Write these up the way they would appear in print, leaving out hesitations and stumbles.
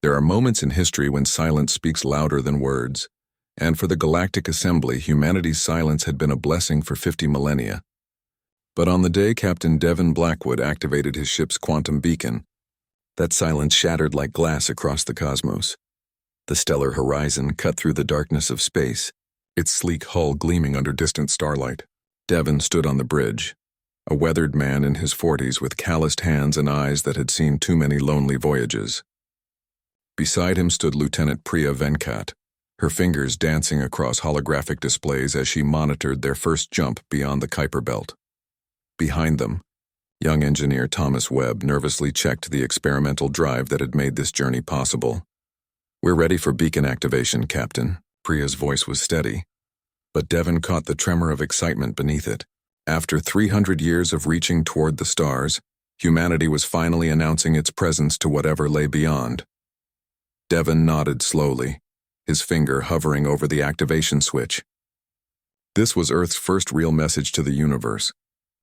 There are moments in history when silence speaks louder than words, and for the Galactic Assembly, humanity's silence had been a blessing for 50 millennia. But on the day Captain Devin Blackwood activated his ship's quantum beacon, that silence shattered like glass across the cosmos. The stellar horizon cut through the darkness of space, its sleek hull gleaming under distant starlight. Devin stood on the bridge, a weathered man in his 40s with calloused hands and eyes that had seen too many lonely voyages. Beside him stood Lieutenant Priya Venkat, her fingers dancing across holographic displays as she monitored their first jump beyond the Kuiper Belt. Behind them, young engineer Thomas Webb nervously checked the experimental drive that had made this journey possible. "We're ready for beacon activation, Captain." Priya's voice was steady, but Devin caught the tremor of excitement beneath it. After 300 years of reaching toward the stars, humanity was finally announcing its presence to whatever lay beyond. Devin nodded slowly, his finger hovering over the activation switch. This was Earth's first real message to the universe,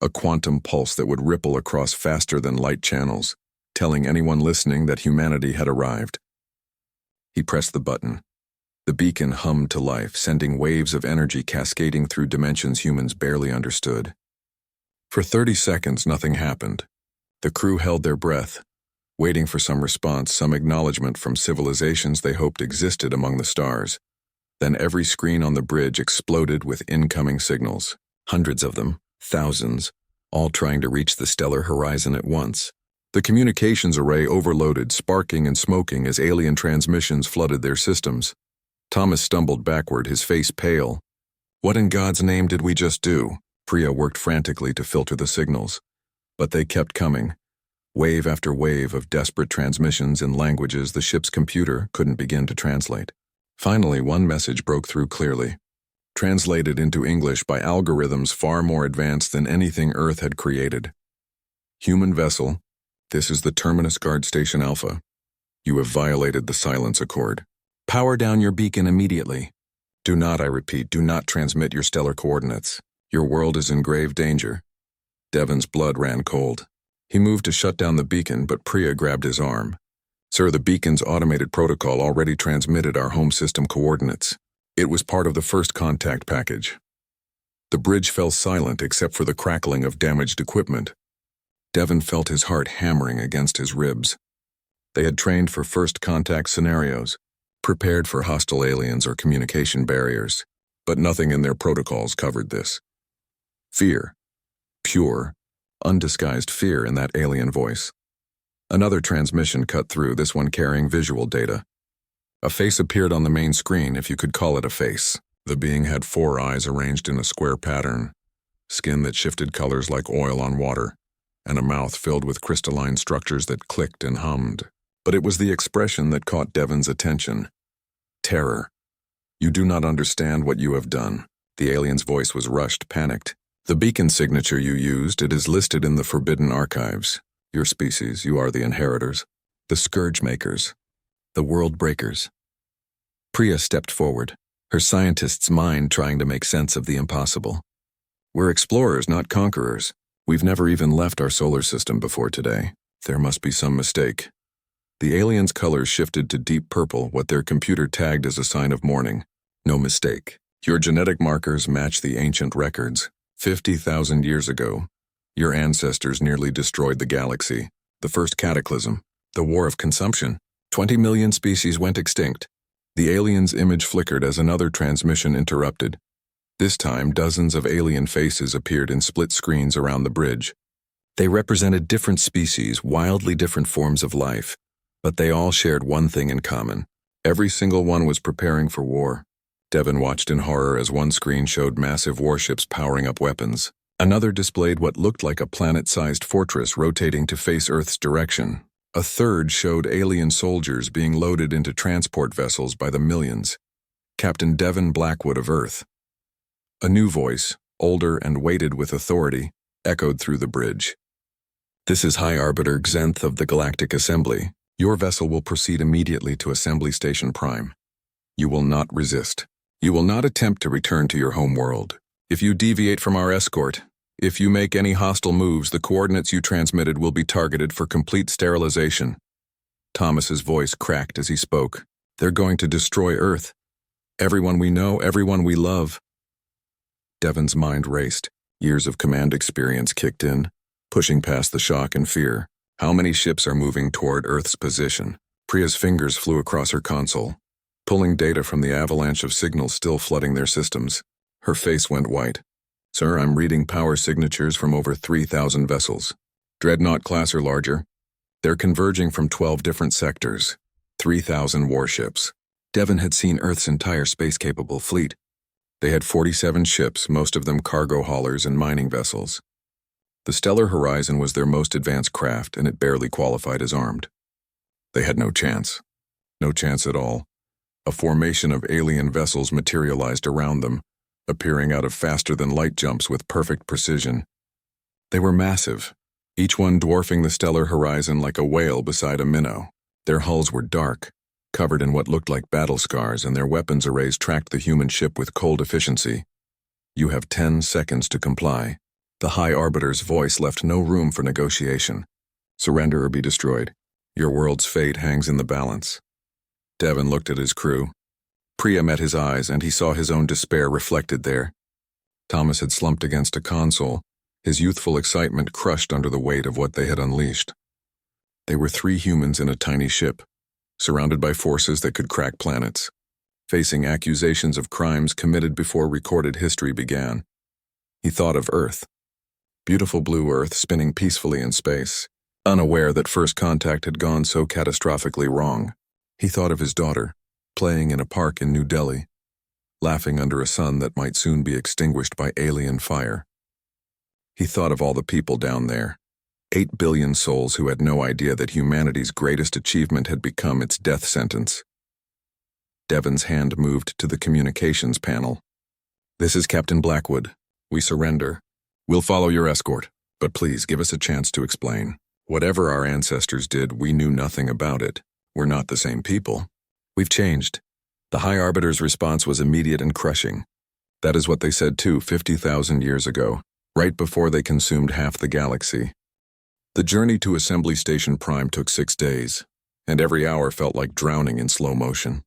a quantum pulse that would ripple across faster than light channels, telling anyone listening that humanity had arrived. He pressed the button. The beacon hummed to life, sending waves of energy cascading through dimensions humans barely understood. For 30 seconds, nothing happened. The crew held their breath, waiting for some response, some acknowledgement from civilizations they hoped existed among the stars. Then every screen on the bridge exploded with incoming signals. Hundreds of them, thousands, all trying to reach the stellar horizon at once. The communications array overloaded, sparking and smoking as alien transmissions flooded their systems. Thomas stumbled backward, his face pale. "What in God's name did we just do?" Priya worked frantically to filter the signals. But they kept coming, wave after wave of desperate transmissions in languages the ship's computer couldn't begin to translate. Finally, one message broke through clearly, translated into English by algorithms far more advanced than anything Earth had created. "Human vessel, this is the Terminus Guard Station Alpha. You have violated the silence accord. Power down your beacon immediately. Do not, I repeat, do not transmit your stellar coordinates. Your world is in grave danger." Devin's blood ran cold. He moved to shut down the beacon, but Priya grabbed his arm. "Sir, the beacon's automated protocol already transmitted our home system coordinates. It was part of the first contact package." The bridge fell silent except for the crackling of damaged equipment. Devin felt his heart hammering against his ribs. They had trained for first contact scenarios, prepared for hostile aliens or communication barriers, but nothing in their protocols covered this. Fear. Pure, undisguised fear in that alien voice. Another transmission cut through, this one carrying visual data. A face appeared on the main screen, if you could call it a face. The being had 4 eyes arranged in a square pattern, skin that shifted colors like oil on water, and a mouth filled with crystalline structures that clicked and hummed. But it was the expression that caught Devin's attention. Terror. "You do not understand what you have done." The alien's voice was rushed, panicked. "The beacon signature you used, it is listed in the Forbidden Archives. Your species, you are the inheritors, the Scourge Makers, the World Breakers." Priya stepped forward, her scientist's mind trying to make sense of the impossible. "We're explorers, not conquerors. We've never even left our solar system before today. There must be some mistake." The alien's colors shifted to deep purple, what their computer tagged as a sign of mourning. "No mistake. Your genetic markers match the ancient records. 50,000 years ago, your ancestors nearly destroyed the galaxy. The first cataclysm, the war of consumption. 20 million species went extinct." The alien's image flickered as another transmission interrupted. This time, dozens of alien faces appeared in split screens around the bridge. They represented different species, wildly different forms of life. But they all shared one thing in common. Every single one was preparing for war. Devin watched in horror as one screen showed massive warships powering up weapons. Another displayed what looked like a planet-sized fortress rotating to face Earth's direction. A third showed alien soldiers being loaded into transport vessels by the millions. Captain Devin Blackwood of Earth. A new voice, older and weighted with authority, echoed through the bridge. "This is High Arbiter Xenth of the Galactic Assembly. Your vessel will proceed immediately to Assembly Station Prime. You will not resist. You will not attempt to return to your home world. If you deviate from our escort, if you make any hostile moves, the coordinates you transmitted will be targeted for complete sterilization. Thomas's voice cracked as he spoke. They're going to destroy Earth. Everyone we know, everyone we love. Devon's mind raced. Years of command experience kicked in, pushing past the shock and fear. How many ships are moving toward Earth's position? Priya's fingers flew across her console, pulling data from the avalanche of signals still flooding their systems. Her face went white. Sir, I'm reading power signatures from over 3,000 vessels. Dreadnought class or larger. They're converging from 12 different sectors. 3,000 warships. Devon had seen Earth's entire space-capable fleet. They had 47 ships, most of them cargo haulers and mining vessels. The Stellar Horizon was their most advanced craft, and it barely qualified as armed. They had no chance. No chance at all. A formation of alien vessels materialized around them, appearing out of faster-than-light jumps with perfect precision. They were massive, each one dwarfing the Stellar Horizon like a whale beside a minnow. Their hulls were dark, covered in what looked like battle scars, and their weapons arrays tracked the human ship with cold efficiency. You have 10 seconds to comply. The High Arbiter's voice left no room for negotiation. Surrender or be destroyed. Your world's fate hangs in the balance. Devon looked at his crew. Priya met his eyes, and he saw his own despair reflected there. Thomas had slumped against a console, his youthful excitement crushed under the weight of what they had unleashed. They were 3 humans in a tiny ship, surrounded by forces that could crack planets, facing accusations of crimes committed before recorded history began. He thought of Earth. Beautiful blue Earth spinning peacefully in space, unaware that first contact had gone so catastrophically wrong. He thought of his daughter, playing in a park in New Delhi, laughing under a sun that might soon be extinguished by alien fire. He thought of all the people down there, 8 billion souls who had no idea that humanity's greatest achievement had become its death sentence. Devon's hand moved to the communications panel. This is Captain Blackwood. We surrender. We'll follow your escort, but please give us a chance to explain. Whatever our ancestors did, we knew nothing about it. We're not the same people. We've changed. The High Arbiter's response was immediate and crushing. That is what they said too 50,000 years ago, right before they consumed half the galaxy. The journey to Assembly Station Prime took 6 days, and every hour felt like drowning in slow motion.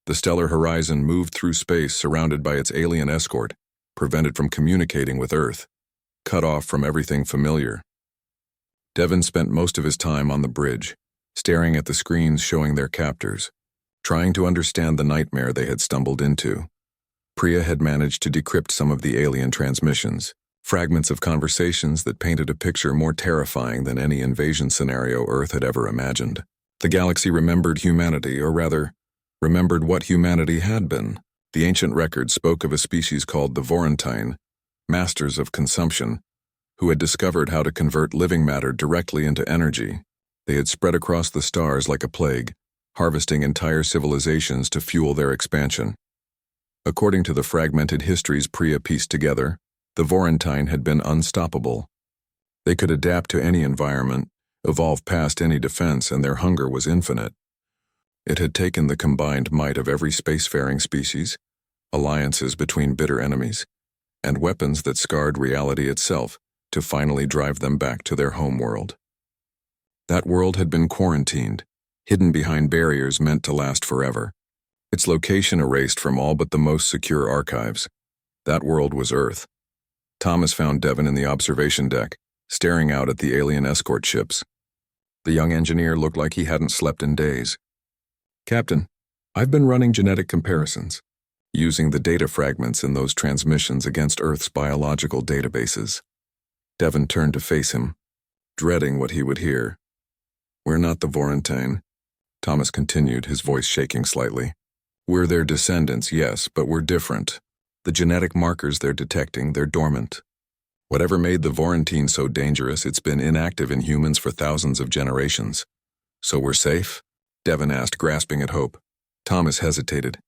The Stellar Horizon moved through space surrounded by its alien escort, prevented from communicating with Earth, cut off from everything familiar. Devon spent most of his time on the bridge, staring at the screens showing their captors, trying to understand the nightmare they had stumbled into. Priya had managed to decrypt some of the alien transmissions, fragments of conversations that painted a picture more terrifying than any invasion scenario Earth had ever imagined. The galaxy remembered humanity, or rather, remembered what humanity had been. The ancient record spoke of a species called the Vorentine, masters of consumption, who had discovered how to convert living matter directly into energy. They had spread across the stars like a plague, harvesting entire civilizations to fuel their expansion. According to the fragmented histories Priya pieced together, the Vorentine had been unstoppable. They could adapt to any environment, evolve past any defense, and their hunger was infinite. It had taken the combined might of every spacefaring species, alliances between bitter enemies, and weapons that scarred reality itself to finally drive them back to their home world. That world had been quarantined, hidden behind barriers meant to last forever, its location erased from all but the most secure archives. That world was Earth. Thomas found Devon in the observation deck, staring out at the alien escort ships. The young engineer looked like he hadn't slept in days. Captain, I've been running genetic comparisons, using the data fragments in those transmissions against Earth's biological databases. Devon turned to face him, dreading what he would hear. We're not the Vorentine, Thomas continued, his voice shaking slightly. We're their descendants, yes, but we're different. The genetic markers they're detecting, they're dormant. Whatever made the Vorentine so dangerous, it's been inactive in humans for thousands of generations. So we're safe? Devon asked, grasping at hope. Thomas hesitated.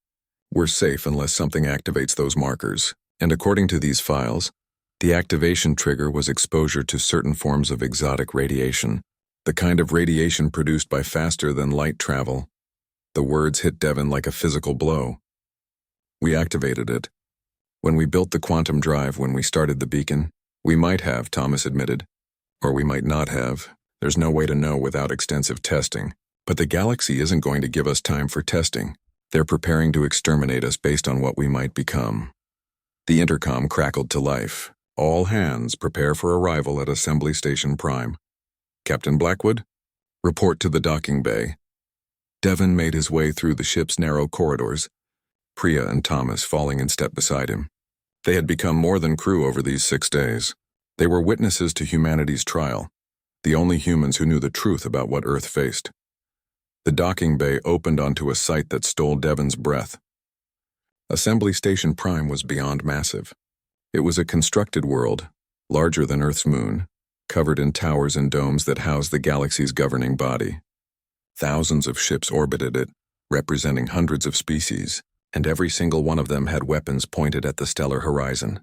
We're safe unless something activates those markers, and according to these files, the activation trigger was exposure to certain forms of exotic radiation, the kind of radiation produced by faster-than-light travel. The words hit Devon like a physical blow. We activated it. When we built the quantum drive, when we started the beacon, we might have, Thomas admitted. Or we might not have. There's no way to know without extensive testing. But the galaxy isn't going to give us time for testing. They're preparing to exterminate us based on what we might become. The intercom crackled to life. All hands prepare for arrival at Assembly Station Prime. Captain Blackwood, report to the docking bay. Devon made his way through the ship's narrow corridors, Priya and Thomas falling in step beside him. They had become more than crew over these 6 days. They were witnesses to humanity's trial, the only humans who knew the truth about what Earth faced. The docking bay opened onto a sight that stole Devon's breath. Assembly Station Prime was beyond massive. It was a constructed world, larger than Earth's moon, covered in towers and domes that housed the galaxy's governing body. Thousands of ships orbited it, representing hundreds of species, and every single one of them had weapons pointed at the stellar horizon.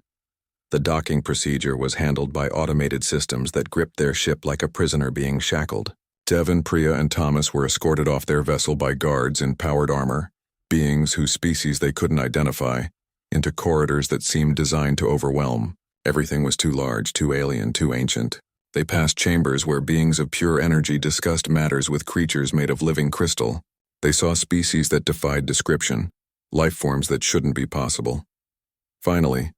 The docking procedure was handled by automated systems that gripped their ship like a prisoner being shackled. Devon, Priya, and Thomas were escorted off their vessel by guards in powered armor, beings whose species they couldn't identify, into corridors that seemed designed to overwhelm. Everything was too large, too alien, too ancient. They passed chambers where beings of pure energy discussed matters with creatures made of living crystal. They saw species that defied description, life forms that shouldn't be possible. Finally,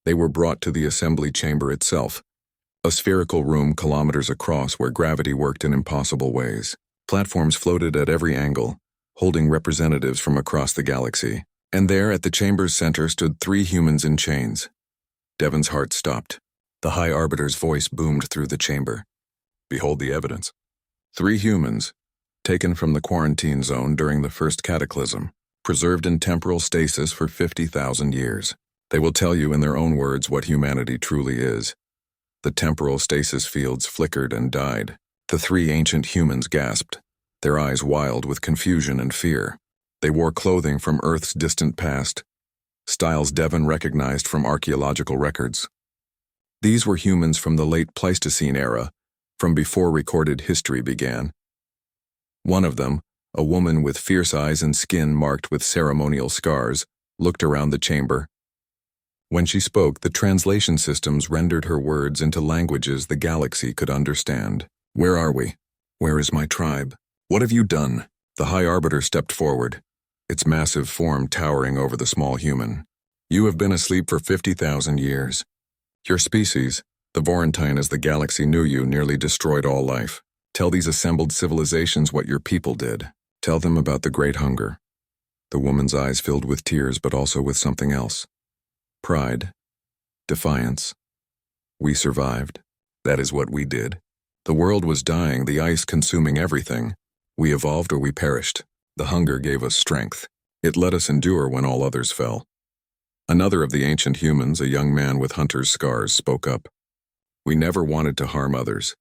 they were brought to the assembly chamber itself, a spherical room kilometers across where gravity worked in impossible ways. Platforms floated at every angle, holding representatives from across the galaxy. And there, at the chamber's center, stood 3 humans in chains. Devon's heart stopped. The High Arbiter's voice boomed through the chamber. Behold the evidence. 3 humans, taken from the quarantine zone during the first cataclysm, preserved in temporal stasis for 50,000 years. They will tell you in their own words what humanity truly is. The temporal stasis fields flickered and died. The 3 ancient humans gasped, their eyes wild with confusion and fear. They wore clothing from Earth's distant past, styles Devon recognized from archaeological records. These were humans from the late Pleistocene era, from before recorded history began. One of them, a woman with fierce eyes and skin marked with ceremonial scars, looked around the chamber. When she spoke, the translation systems rendered her words into languages the galaxy could understand. Where are we? Where is my tribe? What have you done? The High Arbiter stepped forward, its massive form towering over the small human. You have been asleep for 50,000 years. Your species, the Vorentine as the galaxy knew you, nearly destroyed all life. Tell these assembled civilizations what your people did. Tell them about the Great Hunger. The woman's eyes filled with tears, but also with something else. Pride. Defiance. We survived. That is what we did. The world was dying, the ice consuming everything. We evolved or we perished. The hunger gave us strength. It let us endure when all others fell. Another of the ancient humans, a young man with hunter's scars, spoke up. We never wanted to harm others.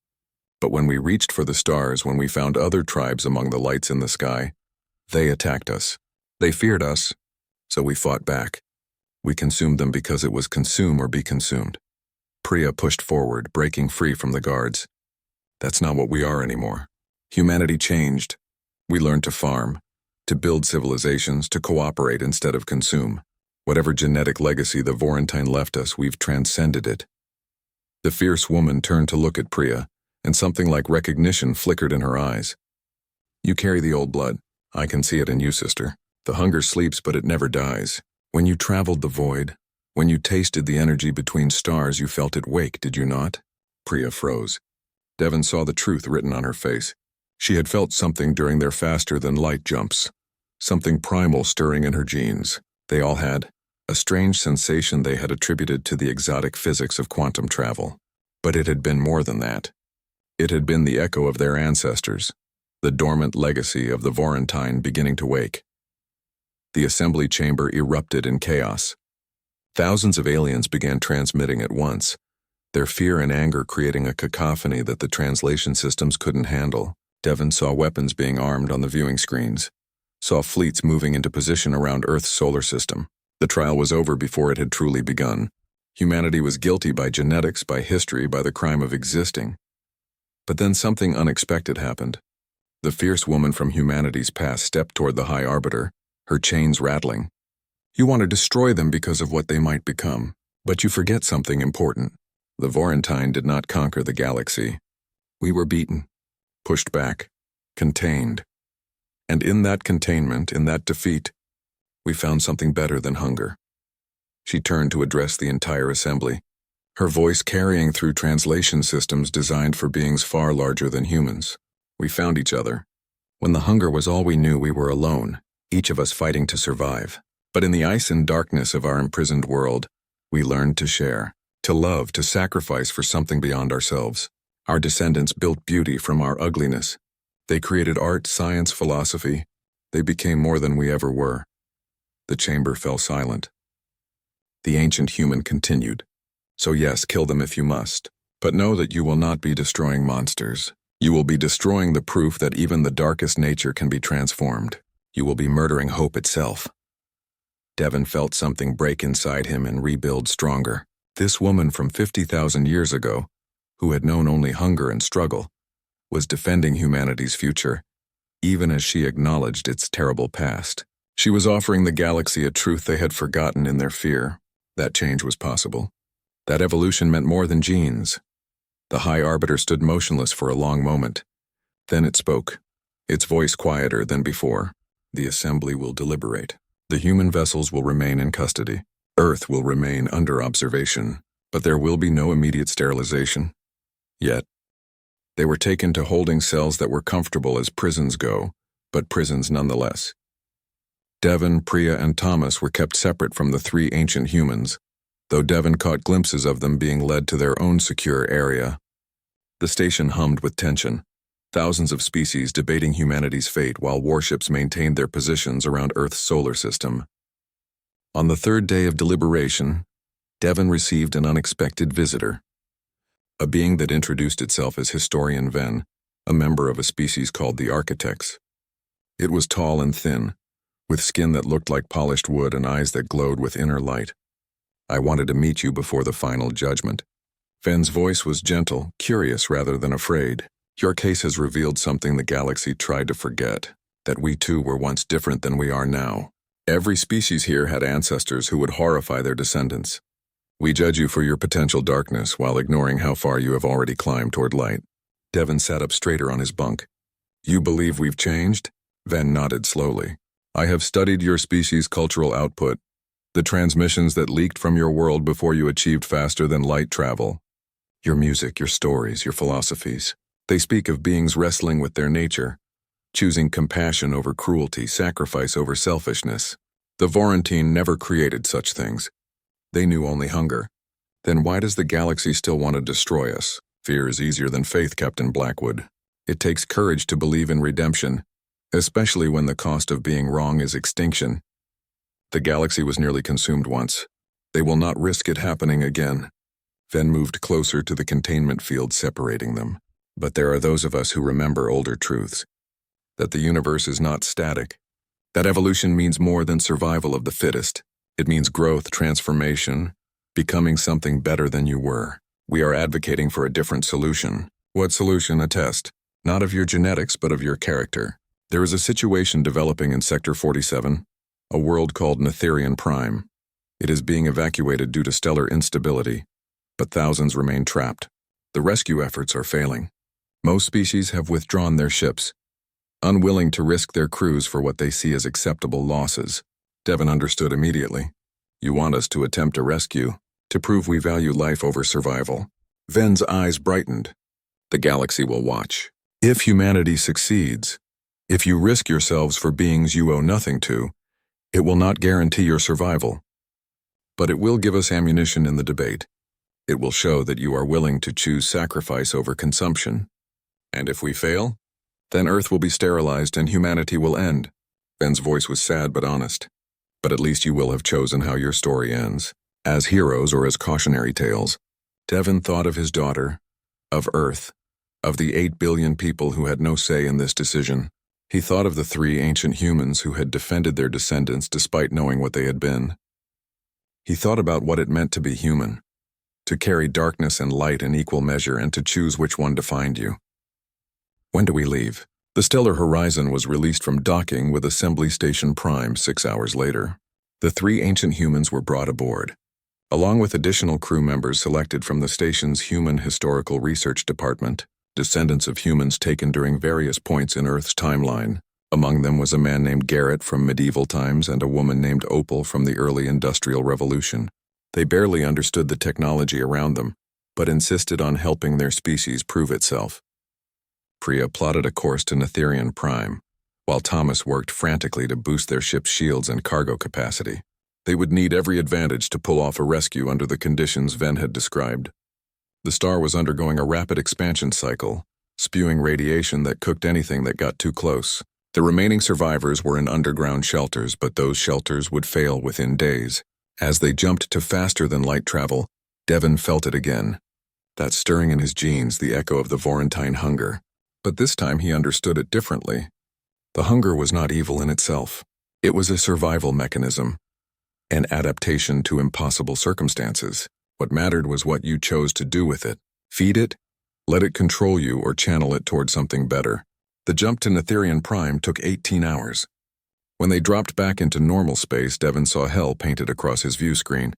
But when we reached for the stars, when we found other tribes among the lights in the sky, they attacked us. They feared us, so we fought back. We consumed them because it was consume or be consumed. Priya pushed forward, breaking free from the guards. That's not what we are anymore. Humanity changed. We learned to farm, to build civilizations, to cooperate instead of consume. Whatever genetic legacy the Vorentine left us, we've transcended it. The fierce woman turned to look at Priya, and something like recognition flickered in her eyes. You carry the old blood. I can see it in you, sister. The hunger sleeps, but it never dies. When you traveled the void, when you tasted the energy between stars, you felt it wake, did you not? Priya froze. Devon saw the truth written on her face. She had felt something during their faster-than-light jumps, something primal stirring in her genes. They all had, a strange sensation they had attributed to the exotic physics of quantum travel. But it had been more than that. It had been the echo of their ancestors, the dormant legacy of the Vorentine beginning to wake. The assembly chamber erupted in chaos. Thousands of aliens began transmitting at once, their fear and anger creating a cacophony that the translation systems couldn't handle. Devon saw weapons being armed on the viewing screens, saw fleets moving into position around Earth's solar system. The trial was over before it had truly begun. Humanity was guilty by genetics, by history, by the crime of existing. But then something unexpected happened. The fierce woman from humanity's past stepped toward the High Arbiter, her chains rattling. You want to destroy them because of what they might become, but you forget something important. The Vorentine did not conquer the galaxy. We were beaten, pushed back, contained. And in that containment, in that defeat, we found something better than hunger. She turned to address the entire assembly, her voice carrying through translation systems designed for beings far larger than humans. We found each other. When the hunger was all we knew, we were alone, each of us fighting to survive. But in the ice and darkness of our imprisoned world, we learned to share, to love, to sacrifice for something beyond ourselves. Our descendants built beauty from our ugliness. They created art, science, philosophy. They became more than we ever were. The chamber fell silent. The ancient human continued. So yes, kill them if you must. But know that you will not be destroying monsters. You will be destroying the proof that even the darkest nature can be transformed. You will be murdering hope itself. Devon felt something break inside him and rebuild stronger. This woman from 50,000 years ago, who had known only hunger and struggle, was defending humanity's future, even as she acknowledged its terrible past. She was offering the galaxy a truth they had forgotten in their fear. That change was possible. That evolution meant more than genes. The High Arbiter stood motionless for a long moment. Then it spoke, its voice quieter than before. The assembly will deliberate. The human vessels will remain in custody. Earth will remain under observation, but there will be no immediate sterilization. Yet, they were taken to holding cells that were comfortable as prisons go, but prisons nonetheless. Devon, Priya, and Thomas were kept separate from the three ancient humans, though Devon caught glimpses of them being led to their own secure area. The station hummed with tension, thousands of species debating humanity's fate while warships maintained their positions around Earth's solar system. On the third day of deliberation, Devon received an unexpected visitor. A being that introduced itself as Historian Ven, a member of a species called the Architects. It was tall and thin, with skin that looked like polished wood and eyes that glowed with inner light. I wanted to meet you before the final judgment. Ven's voice was gentle, curious rather than afraid. Your case has revealed something the galaxy tried to forget, that we too were once different than we are now. Every species here had ancestors who would horrify their descendants. We judge you for your potential darkness while ignoring how far you have already climbed toward light. Devon sat up straighter on his bunk. You believe we've changed? Ven nodded slowly. I have studied your species' cultural output, the transmissions that leaked from your world before you achieved faster than light travel. Your music, your stories, your philosophies. They speak of beings wrestling with their nature, choosing compassion over cruelty, sacrifice over selfishness. The Vorentine never created such things. They knew only hunger. Then why does the galaxy still want to destroy us? Fear is easier than faith, Captain Blackwood. It takes courage to believe in redemption, especially when the cost of being wrong is extinction. The galaxy was nearly consumed once. They will not risk it happening again. Ven moved closer to the containment field separating them. But there are those of us who remember older truths. That the universe is not static. That evolution means more than survival of the fittest. It means growth, transformation, becoming something better than you were. We are advocating for a different solution. What solution? A test. Not of your genetics, but of your character. There is a situation developing in Sector 47, a world called Netherian Prime. It is being evacuated due to stellar instability, but thousands remain trapped. The rescue efforts are failing. Most species have withdrawn their ships, unwilling to risk their crews for what they see as acceptable losses. Devon understood immediately. You want us to attempt a rescue, to prove we value life over survival. Ven's eyes brightened. The galaxy will watch. If humanity succeeds, if you risk yourselves for beings you owe nothing to, it will not guarantee your survival. But it will give us ammunition in the debate. It will show that you are willing to choose sacrifice over consumption. And if we fail, then Earth will be sterilized and humanity will end. Ven's voice was sad but honest. But at least you will have chosen how your story ends. As heroes or as cautionary tales. Devon thought of his daughter, of Earth, of the 8 billion people who had no say in this decision. He thought of the 3 ancient humans who had defended their descendants despite knowing what they had been. He thought about what it meant to be human, to carry darkness and light in equal measure and to choose which one defined you. When do we leave? The Stellar Horizon was released from docking with Assembly Station Prime 6 hours later. The 3 ancient humans were brought aboard, along with additional crew members selected from the station's Human Historical Research Department, descendants of humans taken during various points in Earth's timeline. Among them was a man named Garrett from medieval times and a woman named Opal from the early Industrial Revolution. They barely understood the technology around them, but insisted on helping their species prove itself. Priya plotted a course to Netherian Prime, while Thomas worked frantically to boost their ship's shields and cargo capacity. They would need every advantage to pull off a rescue under the conditions Ven had described. The star was undergoing a rapid expansion cycle, spewing radiation that cooked anything that got too close. The remaining survivors were in underground shelters, but those shelters would fail within days. As they jumped to faster-than-light travel, Devon felt it again. That stirring in his genes, the echo of the Vorentine hunger. But this time he understood it differently. The hunger was not evil in itself. It was a survival mechanism, an adaptation to impossible circumstances. What mattered was what you chose to do with it. Feed it, let it control you, or channel it toward something better. The jump to Netherian Prime took 18 hours. When they dropped back into normal space, Devon saw hell painted across his view screen.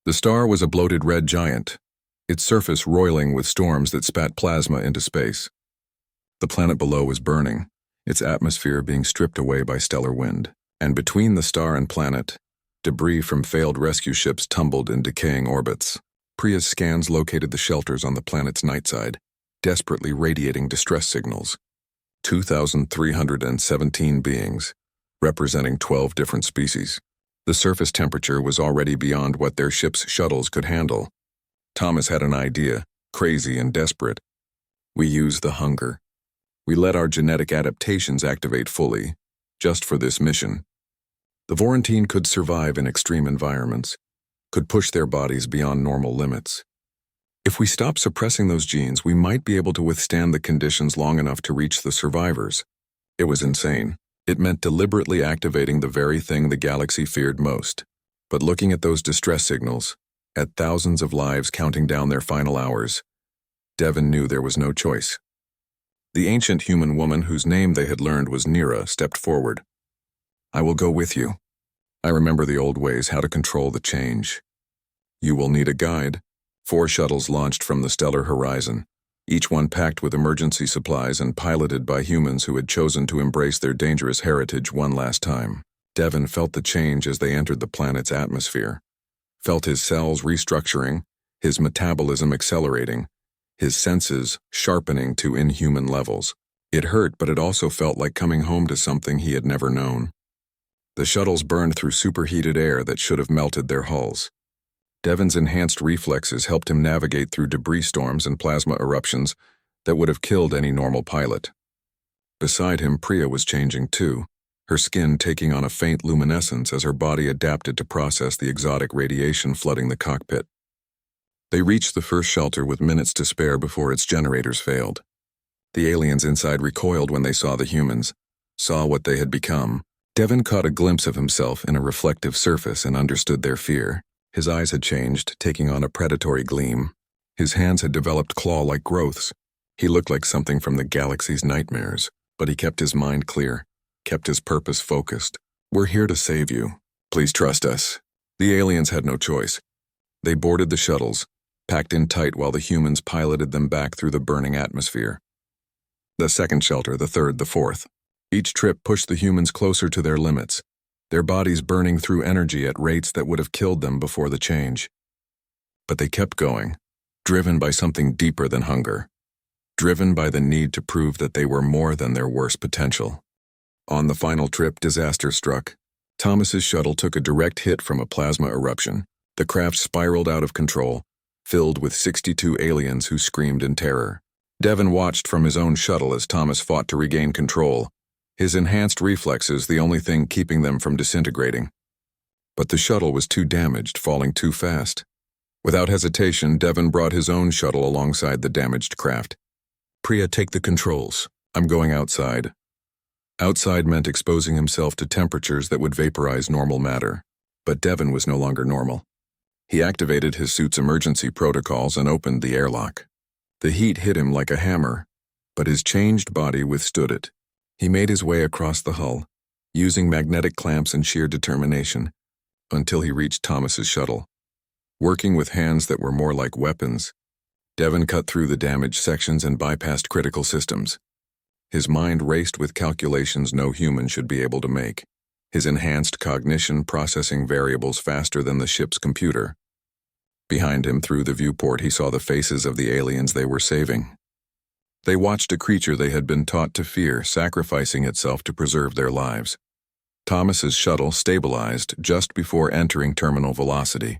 The star was a bloated red giant, its surface roiling with storms that spat plasma into space. The planet below was burning, its atmosphere being stripped away by stellar wind. And between the star and planet, debris from failed rescue ships tumbled in decaying orbits. Priya's scans located the shelters on the planet's night side, desperately radiating distress signals. 2,317 beings, representing 12 different species. The surface temperature was already beyond what their ship's shuttles could handle. Thomas had an idea, crazy and desperate. We used the hunger. We let our genetic adaptations activate fully, just for this mission. The Vorentine could survive in extreme environments, could push their bodies beyond normal limits. If we stopped suppressing those genes, we might be able to withstand the conditions long enough to reach the survivors. It was insane. It meant deliberately activating the very thing the galaxy feared most. But looking at those distress signals, at thousands of lives counting down their final hours, Devon knew there was no choice. The ancient human woman whose name they had learned was Nira stepped forward. I will go with you. I remember the old ways, how to control the change. You will need a guide. 4 shuttles launched from the stellar horizon, each one packed with emergency supplies and piloted by humans who had chosen to embrace their dangerous heritage one last time. Devon felt the change as they entered the planet's atmosphere, felt his cells restructuring, his metabolism accelerating, his senses sharpening to inhuman levels. It hurt, but it also felt like coming home to something he had never known. The shuttles burned through superheated air that should have melted their hulls. Devon's enhanced reflexes helped him navigate through debris storms and plasma eruptions that would have killed any normal pilot. Beside him, Priya was changing too, her skin taking on a faint luminescence as her body adapted to process the exotic radiation flooding the cockpit. They reached the first shelter with minutes to spare before its generators failed. The aliens inside recoiled when they saw the humans, saw what they had become. Devon caught a glimpse of himself in a reflective surface and understood their fear. His eyes had changed, taking on a predatory gleam. His hands had developed claw-like growths. He looked like something from the Galaxies' nightmares, but he kept his mind clear, kept his purpose focused. We're here to save you. Please trust us. The aliens had no choice. They boarded the shuttles, packed in tight while the humans piloted them back through the burning atmosphere. The second shelter, the third, the fourth. Each trip pushed the humans closer to their limits, their bodies burning through energy at rates that would have killed them before the change. But they kept going, driven by something deeper than hunger, driven by the need to prove that they were more than their worst potential. On the final trip, disaster struck. Thomas's shuttle took a direct hit from a plasma eruption. The craft spiraled out of control, filled with 62 aliens who screamed in terror. Devon watched from his own shuttle as Thomas fought to regain control, his enhanced reflexes the only thing keeping them from disintegrating. But the shuttle was too damaged, falling too fast. Without hesitation, Devon brought his own shuttle alongside the damaged craft. Priya, take the controls. I'm going outside. Outside meant exposing himself to temperatures that would vaporize normal matter. But Devon was no longer normal. He activated his suit's emergency protocols and opened the airlock. The heat hit him like a hammer, but his changed body withstood it. He made his way across the hull, using magnetic clamps and sheer determination, until he reached Thomas's shuttle. Working with hands that were more like weapons, Devon cut through the damaged sections and bypassed critical systems. His mind raced with calculations no human should be able to make, his enhanced cognition processing variables faster than the ship's computer. Behind him, through the viewport, he saw the faces of the aliens they were saving. They watched a creature they had been taught to fear, sacrificing itself to preserve their lives. Thomas's shuttle stabilized just before entering terminal velocity.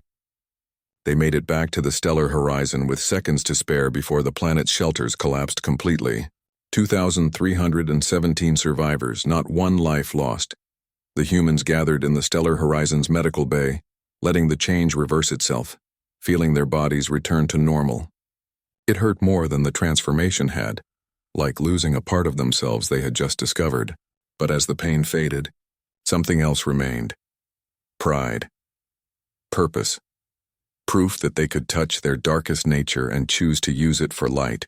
They made it back to the stellar horizon with seconds to spare before the planet's shelters collapsed completely. 2,317 survivors, not one life lost. The humans gathered in the stellar horizon's medical bay, letting the change reverse itself, feeling their bodies return to normal. It hurt more than the transformation had, like losing a part of themselves they had just discovered. But as the pain faded, something else remained. Pride. Purpose. Proof that they could touch their darkest nature and choose to use it for light.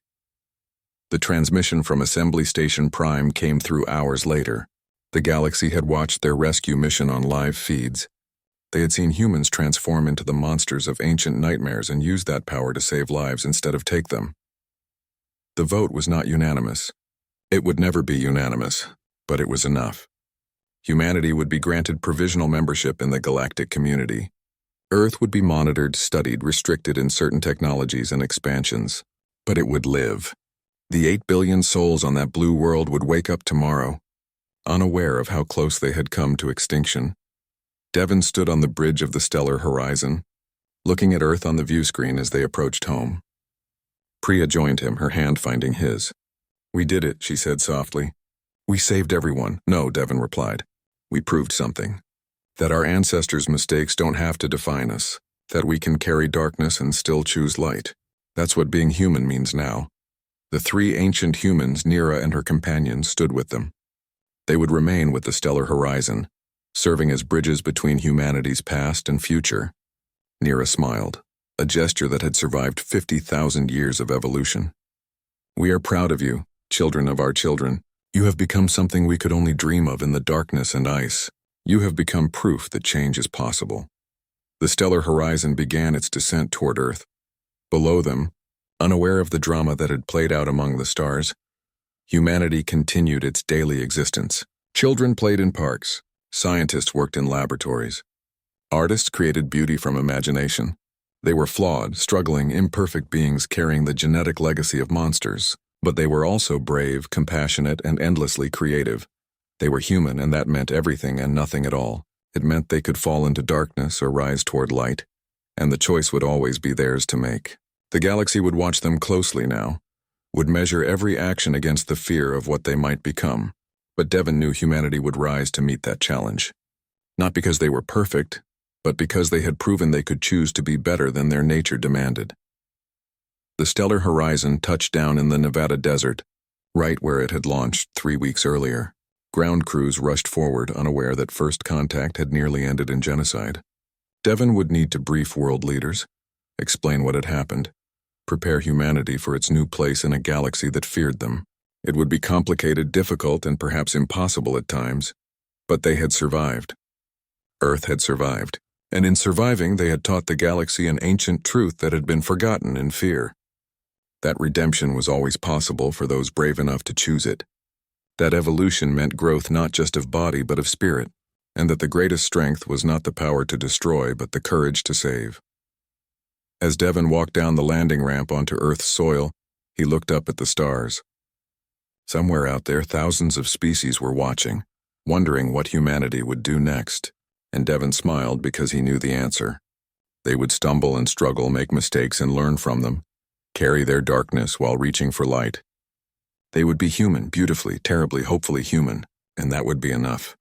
The transmission from Assembly Station Prime came through hours later. The Galaxy had watched their rescue mission on live feeds. They had seen humans transform into the monsters of ancient nightmares and use that power to save lives instead of take them. The vote was not unanimous. It would never be unanimous, but it was enough. Humanity would be granted provisional membership in the galactic community. Earth would be monitored, studied, restricted in certain technologies and expansions. But it would live. The 8 billion souls on that blue world would wake up tomorrow, unaware of how close they had come to extinction. Devon stood on the bridge of the stellar horizon, looking at Earth on the viewscreen as they approached home. Priya joined him, her hand finding his. "We did it," she said softly. "We saved everyone." "No," Devon replied. "We proved something. That our ancestors' mistakes don't have to define us. That we can carry darkness and still choose light. That's what being human means now." The 3 ancient humans, Nira and her companions, stood with them. They would remain with the stellar horizon, serving as bridges between humanity's past and future. Nira smiled, a gesture that had survived 50,000 years of evolution. "We are proud of you, children of our children. You have become something we could only dream of in the darkness and ice. You have become proof that change is possible." The stellar horizon began its descent toward Earth. Below them, unaware of the drama that had played out among the stars, humanity continued its daily existence. Children played in parks. Scientists worked in laboratories. Artists created beauty from imagination. They were flawed, struggling, imperfect beings carrying the genetic legacy of monsters. But they were also brave, compassionate, and endlessly creative. They were human, and that meant everything and nothing at all. It meant they could fall into darkness or rise toward light, and the choice would always be theirs to make. The Galaxy would watch them closely now, would measure every action against the fear of what they might become. But Devon knew humanity would rise to meet that challenge. Not because they were perfect, but because they had proven they could choose to be better than their nature demanded. The stellar horizon touched down in the Nevada desert, right where it had launched 3 weeks earlier. Ground crews rushed forward, unaware that first contact had nearly ended in genocide. Devon would need to brief world leaders, explain what had happened, prepare humanity for its new place in a galaxy that feared them. It would be complicated, difficult, and perhaps impossible at times, but they had survived. Earth had survived, and in surviving they had taught the galaxy an ancient truth that had been forgotten in fear. That redemption was always possible for those brave enough to choose it. That evolution meant growth not just of body but of spirit, and that the greatest strength was not the power to destroy but the courage to save. As Devon walked down the landing ramp onto Earth's soil, he looked up at the stars. Somewhere out there, thousands of species were watching, wondering what humanity would do next, and Devon smiled because he knew the answer. They would stumble and struggle, make mistakes and learn from them, carry their darkness while reaching for light. They would be human, beautifully, terribly, hopefully human, and that would be enough.